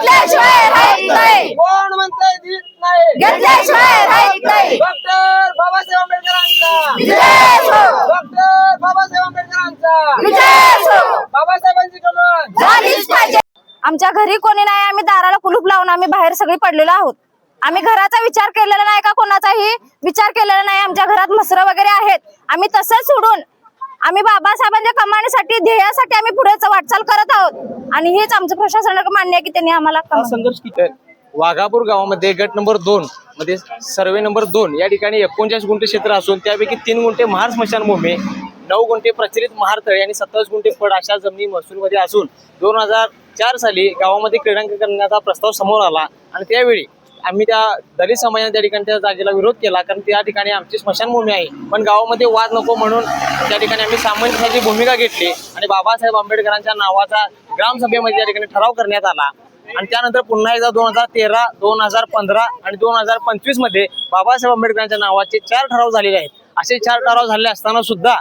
घेतल्याशिवाय राहत नाही. कोण म्हणतंय देत नाही, घेतल्याशिवाय राहत नाही. डॉक्टर बाबासाहेब आंबेडकरांचा विजय हो. डॉक्टर बाबासाहेब आंबेडकरांचा विजय हो. बाबासाहेबांची कमान झालीच पाहिजे. आमच्या घरी कोणी नाही, आम्ही दाराला कुलूप लावून आम्ही बाहेर सगळी पडलेलो आहोत. आम्ही घराचा विचार केलेला नाही का कोणाचाही विचार केलेला नाही. आमच्या घरात मसरं वगैरे आहेत. आम्ही तसंच सोडून आम्ही बाबासाहेबांच्या कमानीसाठी ध्येयासाठी आम्ही पुढे वाटचाल करत आहोत आणि हेच आमचं प्रशासनाला मान्य आहे की त्यांनी आम्हाला संघर्ष किती वाघापूर गावामध्ये गट नंबर 2 मध्ये सर्वे नंबर 2 या ठिकाणी 39 गुंठे क्षेत्र असून त्यापैकी 3 गुंठे महार स्मशानभूमी, 9 गुंठे प्रचलित महार तळे आणि 27 गुंठे फड अशा जमिनी महसूलमध्ये असून 2004 साली गावामध्ये क्रीडांकन करण्याचा प्रस्ताव समोर आला आणि त्यावेळी आम्ही त्या दलित समाजाने त्या ठिकाणी त्या जागेला विरोध केला, कारण त्या ठिकाणी आमची स्मशानभूमी आहे. पण गावामध्ये वाद नको म्हणून त्या ठिकाणी आम्ही सामंजस्याची भूमिका घेतली आणि बाबासाहेब आंबेडकरांच्या नावाचा ग्रामसभेमध्ये त्या ठिकाणी ठराव करण्यात आला. आणि त्यानंतर पुन्हा एकदा 2013, 2015 आणि 2025 मध्ये बाबासाहेब आंबेडकरांच्या नावाचे 4 ठराव झालेले आहेत. असे 4 ठराव झाले असताना सुद्धा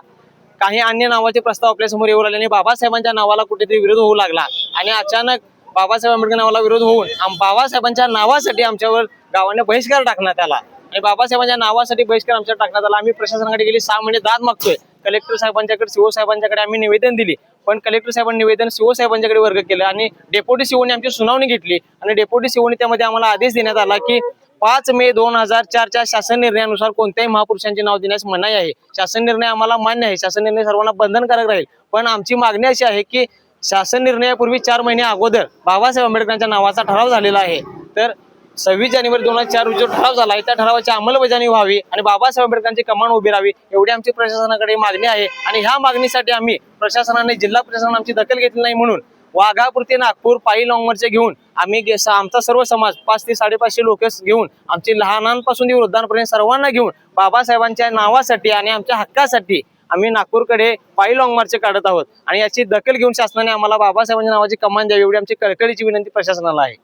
काही अन्य नावाचे प्रस्ताव आपल्यासमोर येऊ लागल्याने बाबासाहेबांच्या नावाला कुठेतरी विरोध होऊ लागला आणि अचानक बाबासाहेब आंबेडकर नावाला विरोध होऊन बाबासाहेबांच्या नावासाठी आमच्यावर गावाने बहिष्कार टाकण्यात आला आणि बाबासाहेबांच्या नावासाठी बहिष्कार आमच्यावर टाकण्यात आला. आम्ही प्रशासनाकडे गेली 6 महिने दाद मागतोय. कलेक्टर साहेबांच्याकडे, सीओ साहेबांच्याकडे आम्ही निवेदन दिली, पण कलेक्टर साहेबांनी निवेदन सीओ साहेबांच्याकडे वर्ग केलं आणि डेप्युटी सीओने आमची सुनावणी घेतली आणि डेप्युटी सीओने त्यामध्ये आम्हाला आदेश देण्यात आला की 5 मे 2004च्या शासन निर्णयानुसार कोणत्याही महापुरुषांचे नाव देण्यास मनाई आहे. शासन निर्णय आम्हाला मान्य आहे, शासन निर्णय सर्वांना बंधनकारक राहील, पण आमची मागणी अशी आहे की शासन निर्णयापूर्वी 4 महिने अगोदर बाबासाहेब आंबेडकरांच्या नावाचा ठराव झालेला आहे. तर 26 जानेवारी 2004 रोजी ठराव झाला आहे, त्या ठरावाची अंमलबजावणी व्हावी आणि बाबासाहेब आंबेडकरांची कमान उभी राहावी एवढी आमची प्रशासनाकडे मागणी आहे. आणि ह्या मागणीसाठी आम्ही प्रशासनाने, जिल्हा प्रशासनाने आमची दखल घेतली नाही म्हणून वाघापूर ते नागपूर पायी लॉंग मार्च घेऊन आम्ही आमचा सर्व समाज 500 ते 550 लोक घेऊन आमची लहानांपासून ते वृद्धांपर्यंत सर्वांना घेऊन बाबासाहेबांच्या नावासाठी आणि आमच्या हक्कासाठी आम्ही नागपूरकडे पायी लॉंग मार्च काढत आहोत आणि याची दखल घेऊन शासनाने आम्हाला बाबासाहेबांच्या नावाची कमान द्यावी एवढी आमची कळकळीची विनंती प्रशासनाला आहे.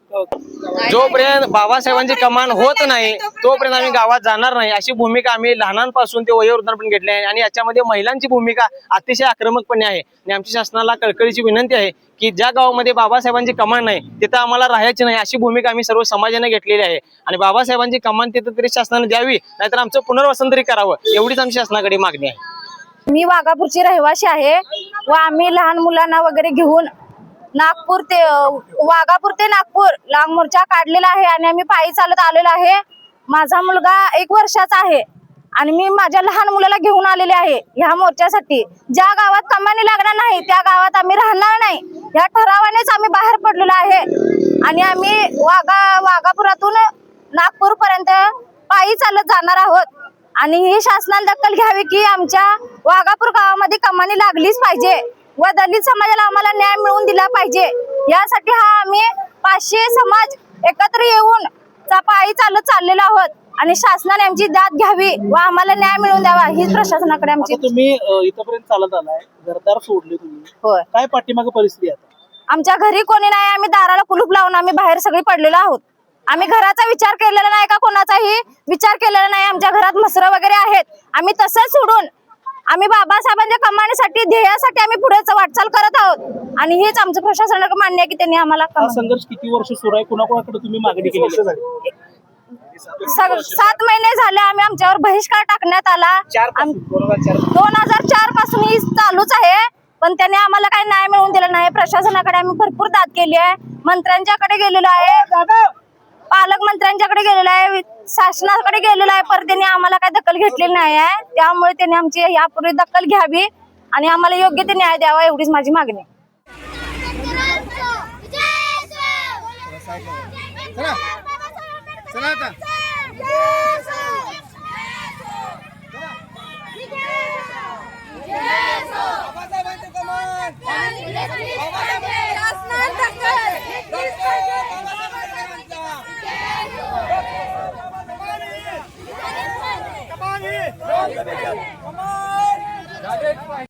जोपर्यंत बाबासाहेबांची कमान होत नाही तोपर्यंत आम्ही गावात जाणार नाही अशी भूमिका आम्ही लहानांपासून ते वयोवृद्धांपर्यंत घेतली आहे आणि याच्यामध्ये महिलांची भूमिका अतिशय आक्रमकपणे आहे. आणि आमची शासनाला कळकळीची विनंती आहे की ज्या गावामध्ये बाबासाहेबांची कमान नाही तिथं आम्हाला राहायची नाही अशी भूमिका आम्ही सर्व समाजाने घेतलेली आहे आणि बाबासाहेबांची कमान तिथं तरी शासनाने द्यावी, नाहीतर आमचं पुनर्वसन तरी करावं एवढीच आमची शासनाकडे मागणी आहे. मी वाघापूरची रहिवासी आहे व आम्ही लहान मुलांना वगैरे घेऊन वाघापूर ते नागपूर लांब मोर्चा काढलेला आहे आणि आम्ही पायी चालत आलेलो आहे. माझा मुलगा 1 वर्षाचा आहे आणि मी माझ्या लहान मुलाला घेऊन आलेले आहे ह्या मोर्चासाठी. ज्या गावात कमानी लागणार नाही त्या गावात आम्ही राहणार नाही या ठरावानेच आम्ही बाहेर पडलेलो आहे आणि आम्ही वाघापुरातून नागपूर पर्यंत पायी चालत जाणार आहोत. आणि ही शासनाने दखल घ्यावी की आमच्या वाघापूर गावामध्ये कमानी लागलीच पाहिजे व दलित समाजाला आम्हाला न्याय मिळवून दिला पाहिजे. यासाठी आम्ही 500 समाज एकत्र येऊन पायी चालत चाललेलो आहोत आणि शासनाने आमची दाद घ्यावी व आम्हाला न्याय मिळवून द्यावा हीच प्रशासनाकडे आमची. तुम्ही इथपर्यंत चालत आलाय, घरदार सोडले तुम्ही, होय, काय पाठीमागे परिस्थिती आहे? आमच्या घरी कोणी नाही, आम्ही दाराला कुलूप लावून आम्ही बाहेर सगळी पडलेलो आहोत. आम्ही घराचा विचार केलेला नाही का कोणाचाही विचार केलेला नाही. आमच्या घरात मसरं वगैरे आहेत. आम्ही तसंच सोडून आम्ही बाबासाहेबांच्या कमानीसाठी ध्येयासाठी आम्ही पुढे वाटचाल करत आहोत आणि हेच आमचं प्रशासनाला मान्य आहे की त्यांनी आम्हाला. संघर्ष किती वर्ष सुरू आहे, कुणाकुणाकडे तुम्ही मागणी केली? 7 महिने झाले आम्ही आमच्यावर बहिष्कार टाकण्यात आला. 2004 पासून ही चालूच आहे, पण त्यांनी आम्हाला काही न्याय मिळवून दिला नाही. प्रशासनाकडे आम्ही भरपूर दाद केली आहे, मंत्र्यांच्याकडे गेलेलो आहे, पालकमंत्र्यांच्याकडे गेलेलो आहे, शासनाकडे गेलेलो आहे, पण त्यांनी आम्हाला काही दखल घेतलेली नाही आहे. त्यामुळे त्यांनी आमची यापूर्वी दखल घ्यावी आणि आम्हाला योग्य ते न्याय द्यावा एवढीच माझी मागणी. Come on!